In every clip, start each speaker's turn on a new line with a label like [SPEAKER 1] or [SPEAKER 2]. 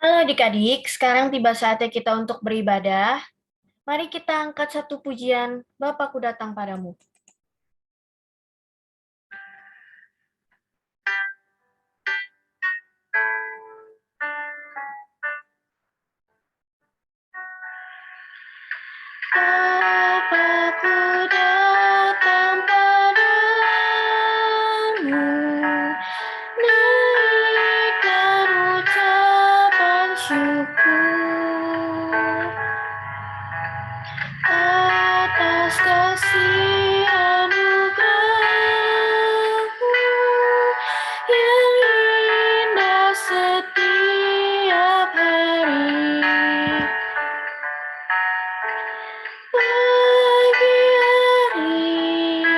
[SPEAKER 1] Halo adik-adik, sekarang tiba saatnya kita untuk beribadah. Mari kita angkat satu pujian, Bapakku datang padamu. Bapakku datang padamu, naikkan ucapan syukur atas kasih anugerah-Mu yang indah setiap hari. Pagi hari,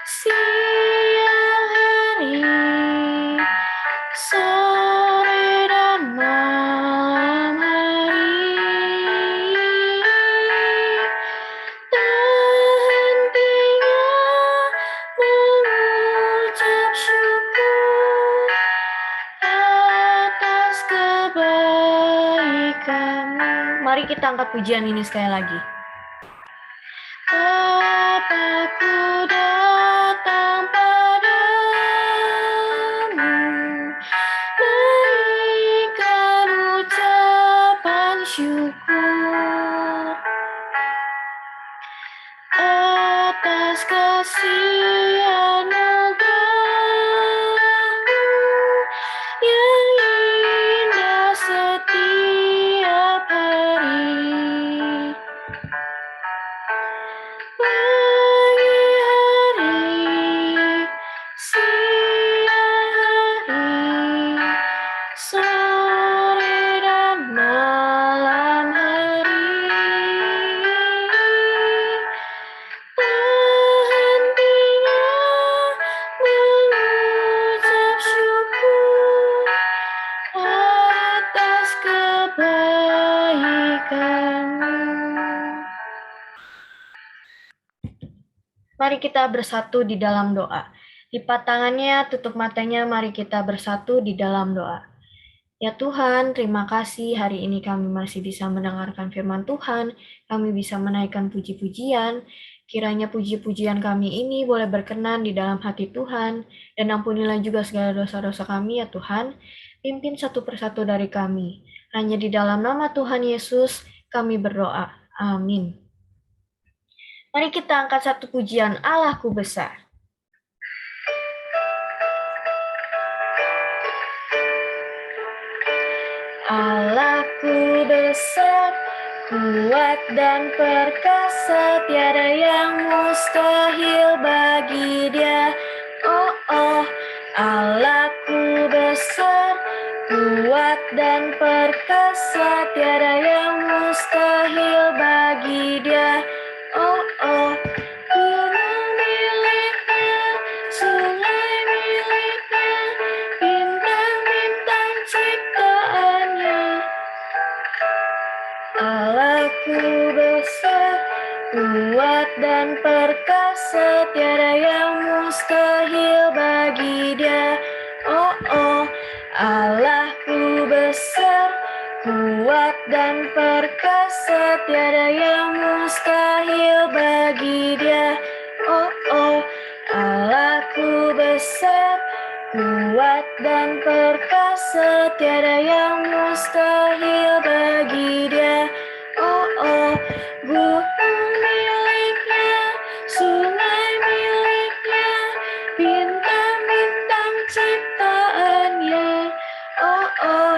[SPEAKER 1] siang hari, sore dan malam hari, tak hentinya mengucap syukur atas kebaikan-Mu. Mari kita angkat pujian ini sekali lagi. Bapakku datang padamu, berikan ucapan syukur atas kasih anugerah-Mu yang indah setiap hari. Pagi hari, siang hari, sore dan malam hari, tak hentinya mengucap syukur atas kebaikan-Mu. Mari kita bersatu di dalam doa. Lipat tangannya, tutup matanya, mari kita bersatu di dalam doa. Ya Tuhan, terima kasih hari ini kami masih bisa mendengarkan firman Tuhan, kami bisa menaikkan puji-pujian. Kiranya puji-pujian kami ini boleh berkenan di dalam hati Tuhan, dan ampunilah juga segala dosa-dosa kami ya Tuhan. Pimpin satu persatu dari kami. Hanya di dalam nama Tuhan Yesus kami berdoa. Amin. Mari kita angkat satu pujian, Allahku besar. Allahku besar, kuat dan perkasa, tiada yang mustahil bagi Dia. Oh, oh, Allahku besar, kuat dan perkasa, tiada yang mustahil bagi Dia. Oh, oh, gunung miliknya, sungai miliknya, bintang-bintang ciptaannya. Allahku besar, kuat dan perkasa, tiada yang mustahil bagi Dia. Oh, oh, Allahku besar, kuat dan perkasa, tiada yang mustahil bagi Dia. Oh, oh, Allahku besar, kuat dan perkasa, tiada yang mustahil bagi Dia. Oh, oh, gunung miliknya, sungai miliknya, bintang-bintang ciptaannya. Oh, oh,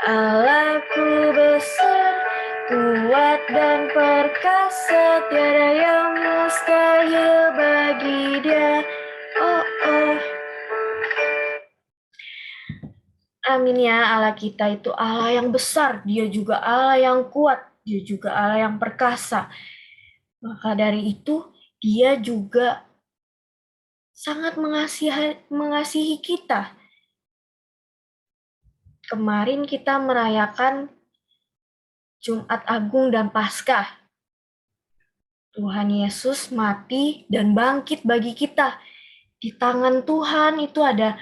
[SPEAKER 1] Allahku besar, kuat dan perkasa, tiada yang mustahil bagi Dia. Oh, oh. Amin ya, Allah kita itu Allah yang besar, Dia juga Allah yang kuat, Dia juga Allah yang perkasa. Maka dari itu, Dia juga sangat mengasihi kita. Kemarin kita merayakan Jumat Agung dan Paskah. Tuhan Yesus mati dan bangkit bagi kita. Di tangan Tuhan itu ada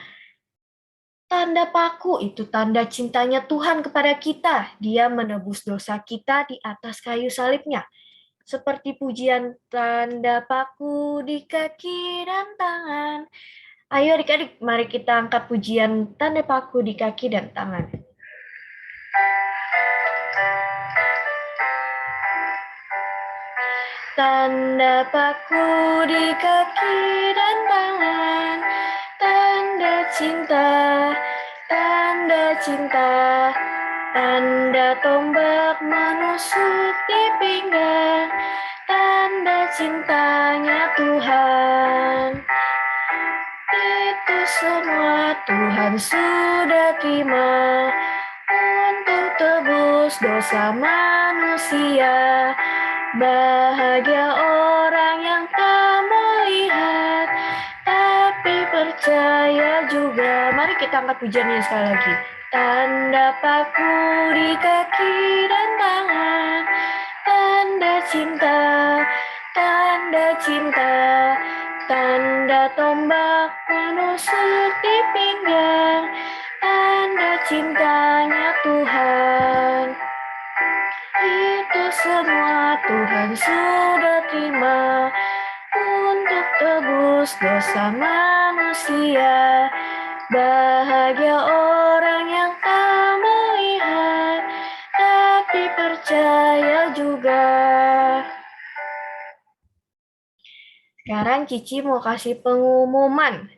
[SPEAKER 1] Tanda paku itu tanda cintanya Tuhan kepada kita. Dia menebus dosa kita di atas kayu salibnya. Seperti pujian tanda paku di kaki dan tangan. Ayo adik-adik, mari kita angkat pujian tanda paku di kaki dan tangan. Tanda paku di kaki dan tangan, tanda cinta, tanda cinta, tanda tombak menusuk di pinggang, tanda cintanya Tuhan. Itu semua Tuhan sudah terima untuk tebus dosa manusia. Bahagia orang yang tak melihat, tapi percaya juga. Mari kita angkat pujiannya sekali lagi. Tanda paku di kaki dan tangan, tanda cinta, tanda cinta, tanda tombak menusuk di pinggang, tanda cintanya Tuhan. Itu semua Tuhan sudah terima untuk tebus dosa manusia. Bahagia orang yang tak melihat, tapi percaya juga. Sekarang Cici mau kasih pengumuman.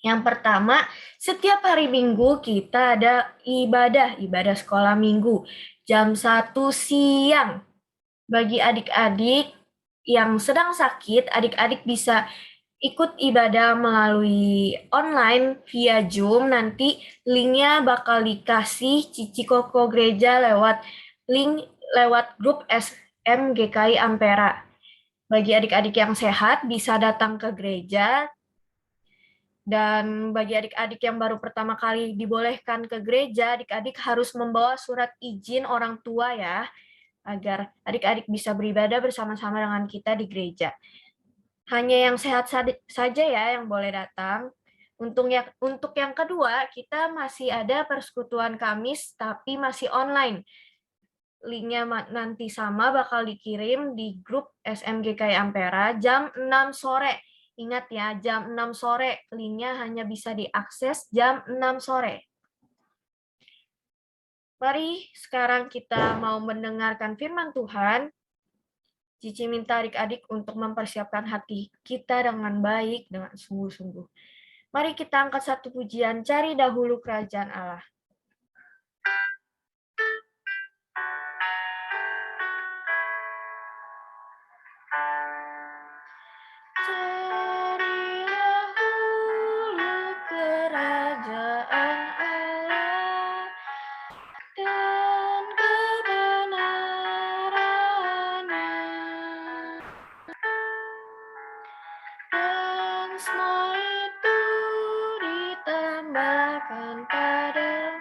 [SPEAKER 1] Yang pertama, setiap hari Minggu kita ada ibadah sekolah minggu, jam 1 siang. Bagi adik-adik yang sedang sakit, adik-adik bisa ikut ibadah melalui online via Zoom. Nanti linknya bakal dikasih Cici Koko Gereja lewat grup SMGKI Ampera. Bagi adik-adik yang sehat bisa datang ke gereja, dan bagi adik-adik yang baru pertama kali dibolehkan ke gereja, adik-adik harus membawa surat izin orang tua ya, agar adik-adik bisa beribadah bersama-sama dengan kita di gereja. Hanya yang sehat saja ya yang boleh datang. Untuk yang kedua, kita masih ada persekutuan Kamis, tapi masih online. Linknya nanti sama bakal dikirim di grup SMGKI Ampera jam 6 sore. Ingat ya, jam 6 sore. Linknya hanya bisa diakses jam 6 sore. Mari sekarang kita mau mendengarkan firman Tuhan. Cici minta adik-adik untuk mempersiapkan hati kita dengan baik, dengan sungguh-sungguh. Mari kita angkat satu pujian, cari dahulu kerajaan Allah. Cari dahulu kerajaan Allah dan kebenarannya, dan semua itu ditambahkan padamu.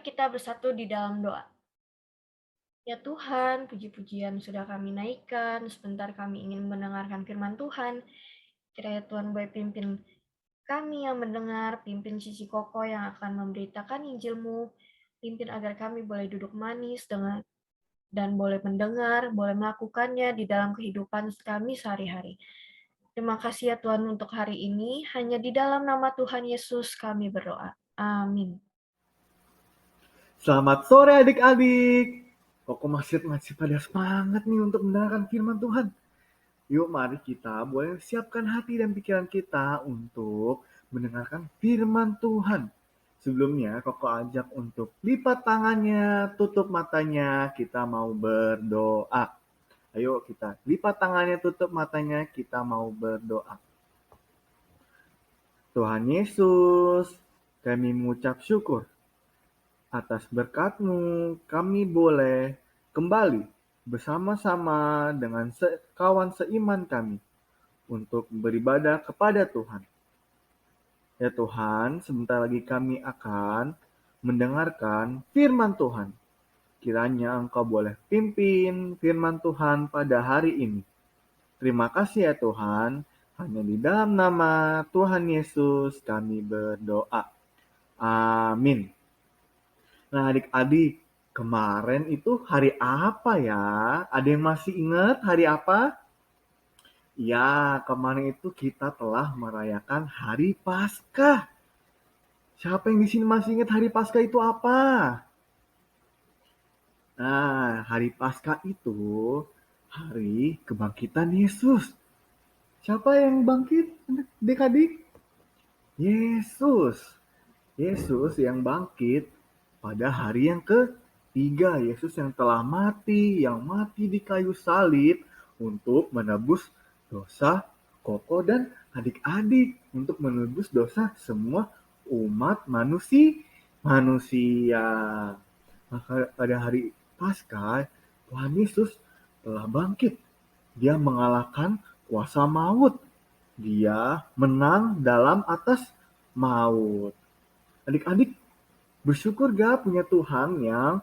[SPEAKER 1] kita bersatu di dalam doa. Ya Tuhan, puji-pujian sudah kami naikkan, sebentar kami ingin mendengarkan firman Tuhan. Kiranya Tuhan boleh pimpin kami yang mendengar, pimpin Cici Koko yang akan memberitakan Injil-Mu, pimpin agar kami boleh duduk manis dan boleh mendengar, boleh melakukannya di dalam kehidupan kami sehari-hari. Terima kasih ya Tuhan untuk hari ini, hanya di dalam nama Tuhan Yesus kami berdoa. Amin.
[SPEAKER 2] Selamat sore adik-adik. Koko masih pada semangat nih untuk mendengarkan firman Tuhan. Yuk mari kita boleh siapkan hati dan pikiran kita untuk mendengarkan firman Tuhan. Sebelumnya Koko ajak untuk lipat tangannya, tutup matanya, kita mau berdoa. Ayo kita lipat tangannya, tutup matanya, kita mau berdoa. Tuhan Yesus, kami mengucap syukur atas berkat-Mu, kami boleh kembali bersama-sama dengan kawan seiman kami untuk beribadah kepada Tuhan. Ya Tuhan, sebentar lagi kami akan mendengarkan firman Tuhan. Kiranya Engkau boleh pimpin firman Tuhan pada hari ini. Terima kasih ya Tuhan. Hanya di dalam nama Tuhan Yesus kami berdoa. Amin. Nah adik-adik, kemarin itu hari apa ya? Ada yang masih ingat hari apa? Ya, kemarin itu kita telah merayakan Hari Paskah. Siapa yang di sini masih ingat Hari Paskah itu apa? Nah, Hari Paskah itu hari kebangkitan Yesus. Siapa yang bangkit, adik-adik? Yesus. Yesus yang bangkit pada hari yang ketiga. Yesus yang telah mati, yang mati di kayu salib untuk menebus dosa Koko dan adik-adik, untuk menebus dosa semua umat manusia. Maka pada hari Paskah, Tuhan Yesus telah bangkit. Dia mengalahkan kuasa maut. Dia menang dalam atas maut. Adik-adik, bersyukur gak punya Tuhan yang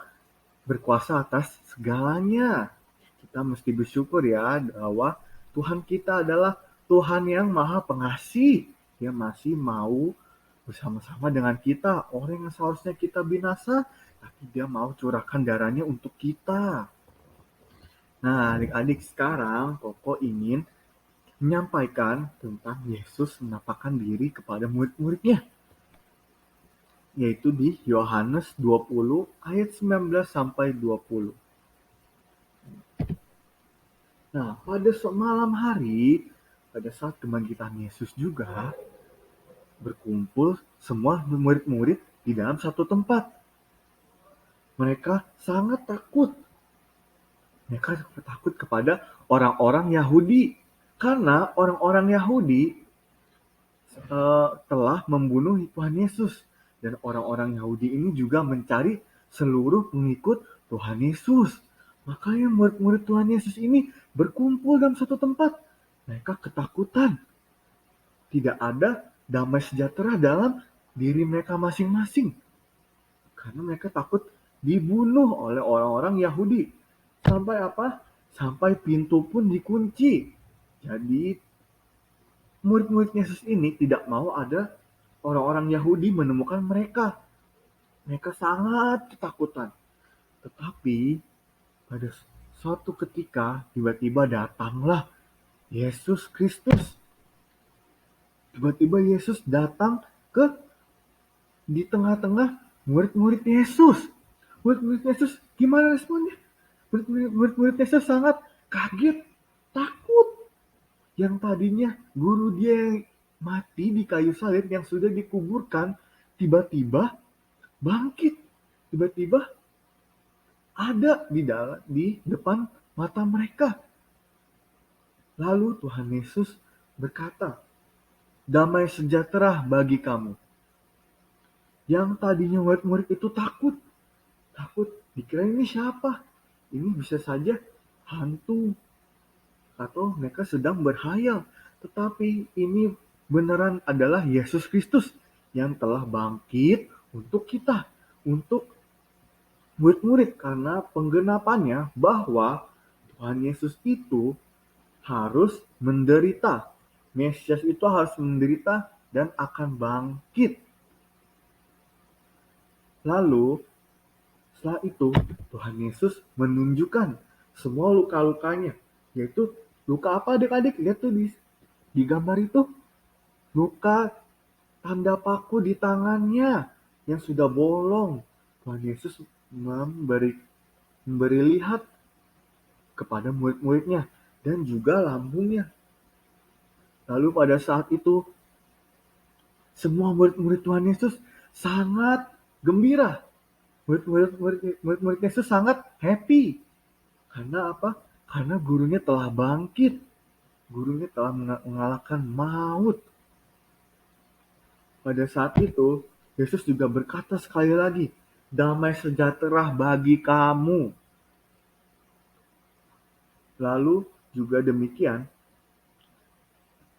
[SPEAKER 2] berkuasa atas segalanya? Kita mesti bersyukur ya bahwa Tuhan kita adalah Tuhan yang maha pengasih. Dia masih mau bersama-sama dengan kita. Orang yang seharusnya kita binasa, tapi dia mau curahkan darahnya untuk kita. Nah, adik-adik, sekarang Koko ingin menyampaikan tentang Yesus menampakkan diri kepada murid-muridnya, yaitu di Yohanes 20 ayat 19 sampai 20. Nah, pada malam hari, pada saat kebangkitan Yesus juga, berkumpul semua murid-murid di dalam satu tempat. Mereka sangat takut. Mereka takut kepada orang-orang Yahudi. Karena orang-orang Yahudi telah membunuh Tuhan Yesus. Dan orang-orang Yahudi ini juga mencari seluruh pengikut Tuhan Yesus. Makanya murid-murid Tuhan Yesus ini berkumpul dalam satu tempat. Mereka ketakutan. Tidak ada damai sejahtera dalam diri mereka masing-masing. Karena mereka takut dibunuh oleh orang-orang Yahudi. Sampai apa? Sampai pintu pun dikunci. Jadi murid-murid Yesus ini tidak mau ada orang-orang Yahudi menemukan mereka. Mereka sangat ketakutan. Tetapi pada suatu ketika tiba-tiba datanglah Yesus Kristus. Tiba-tiba Yesus datang di tengah-tengah murid-murid Yesus. Murid-murid Yesus gimana responnya? Murid-murid Yesus sangat kaget, takut. Yang tadinya guru dia yang mati di kayu salib yang sudah dikuburkan, tiba-tiba bangkit. Tiba-tiba ada di depan mata mereka. Lalu Tuhan Yesus berkata, damai sejahtera bagi kamu. Yang tadinya murid-murid itu takut, dikira ini siapa? Ini bisa saja hantu atau mereka sedang berhayal. Tetapi ini adalah Yesus Kristus yang telah bangkit untuk kita, untuk murid-murid karena penggenapannya bahwa Tuhan Yesus itu harus menderita. Mesias itu harus menderita dan akan bangkit. Lalu setelah itu Tuhan Yesus menunjukkan semua luka-lukanya. Yaitu luka apa adik-adik? Lihat tuh di gambar itu. Luka tanda paku di tangannya yang sudah bolong. Tuhan Yesus memberi lihat kepada murid-muridnya dan juga lambungnya. Lalu pada saat itu semua murid-murid Tuhan Yesus sangat gembira. Murid-murid Yesus sangat happy. Karena apa? Karena gurunya telah bangkit. Gurunya telah mengalahkan maut. Pada saat itu, Yesus juga berkata sekali lagi, damai sejahtera bagi kamu. Lalu juga demikian,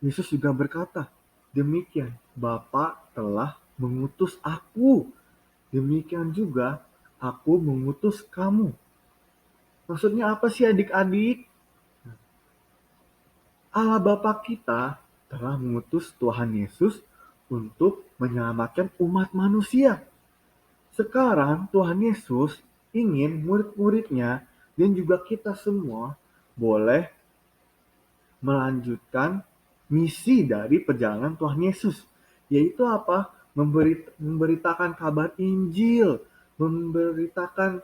[SPEAKER 2] Yesus juga berkata, demikian Bapa telah mengutus aku. Demikian juga aku mengutus kamu. Maksudnya apa sih adik-adik? Allah Bapa kita telah mengutus Tuhan Yesus untuk menyelamatkan umat manusia. Sekarang Tuhan Yesus ingin murid-muridnya dan juga kita semua boleh melanjutkan misi dari perjalanan Tuhan Yesus. Yaitu apa? Memberitakan kabar Injil, memberitakan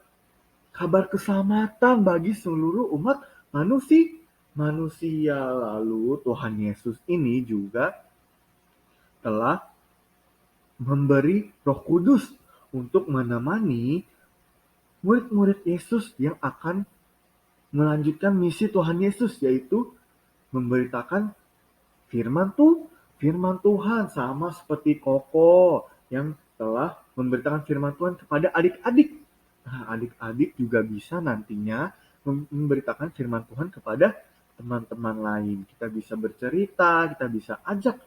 [SPEAKER 2] kabar keselamatan bagi seluruh umat manusia. Lalu Tuhan Yesus ini juga telah memberi Roh Kudus untuk menemani murid-murid Yesus yang akan melanjutkan misi Tuhan Yesus, yaitu memberitakan firman Tuhan, sama seperti Koko yang telah memberitakan firman Tuhan kepada adik-adik. Nah, adik-adik juga bisa nantinya memberitakan firman Tuhan kepada teman-teman lain. Kita bisa bercerita, kita bisa ajak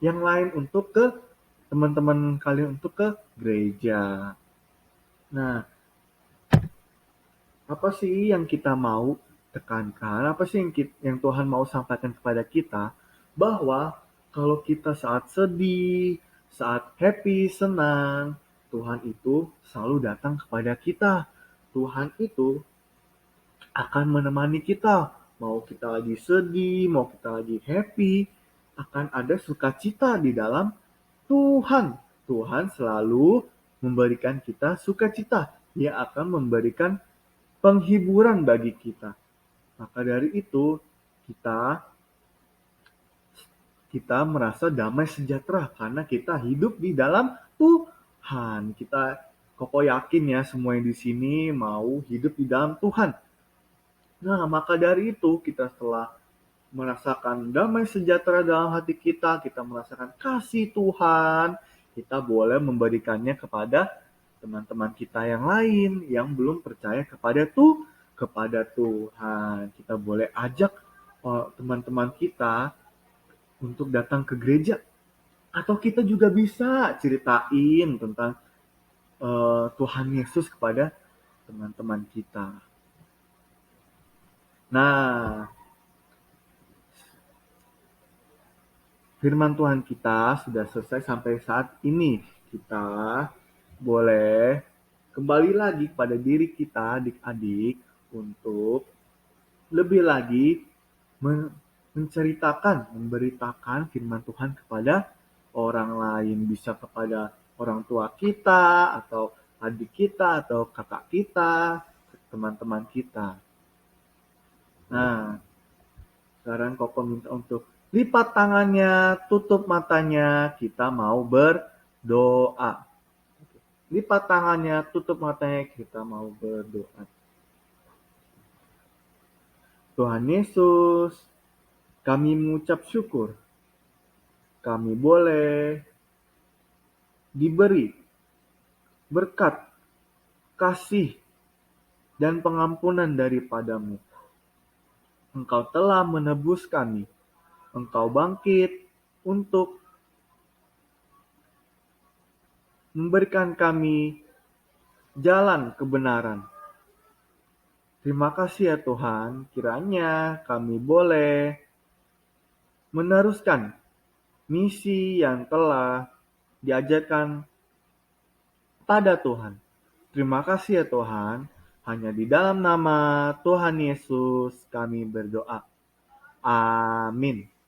[SPEAKER 2] yang lain untuk ke teman-teman kalian untuk ke gereja. Nah, apa sih yang kita mau tekankan? Apa sih yang Tuhan mau sampaikan kepada kita? Bahwa kalau kita saat sedih, saat happy, senang, Tuhan itu selalu datang kepada kita. Tuhan itu akan menemani kita. Mau kita lagi sedih, mau kita lagi happy, akan ada sukacita di dalam Tuhan. Tuhan selalu memberikan kita sukacita. Dia akan memberikan penghiburan bagi kita. Maka dari itu, kita merasa damai sejahtera karena kita hidup di dalam Tuhan. Koko yakin ya semua yang di sini mau hidup di dalam Tuhan. Nah, maka dari itu kita setelah merasakan damai sejahtera dalam hati kita merasakan kasih Tuhan, kita boleh memberikannya kepada teman-teman kita yang lain yang belum percaya kepada Tuhan. Kita boleh ajak teman-teman kita untuk datang ke gereja, atau kita juga bisa ceritain tentang Tuhan Yesus kepada teman-teman kita. Nah, firman Tuhan kita sudah selesai sampai saat ini. Kita boleh kembali lagi pada diri kita, adik-adik, untuk lebih lagi memberitakan firman Tuhan kepada orang lain. Bisa kepada orang tua kita, atau adik kita, atau kakak kita, teman-teman kita. Nah, sekarang Koko minta untuk lipat tangannya, tutup matanya, kita mau berdoa. Lipat tangannya, tutup matanya, kita mau berdoa. Tuhan Yesus, kami mengucap syukur. Kami boleh diberi berkat, kasih, dan pengampunan daripadamu. Engkau telah menebus kami. Engkau bangkit untuk memberikan kami jalan kebenaran. Terima kasih ya Tuhan, kiranya kami boleh meneruskan misi yang telah diajarkan pada Tuhan. Terima kasih ya Tuhan, hanya di dalam nama Tuhan Yesus kami berdoa. Amin.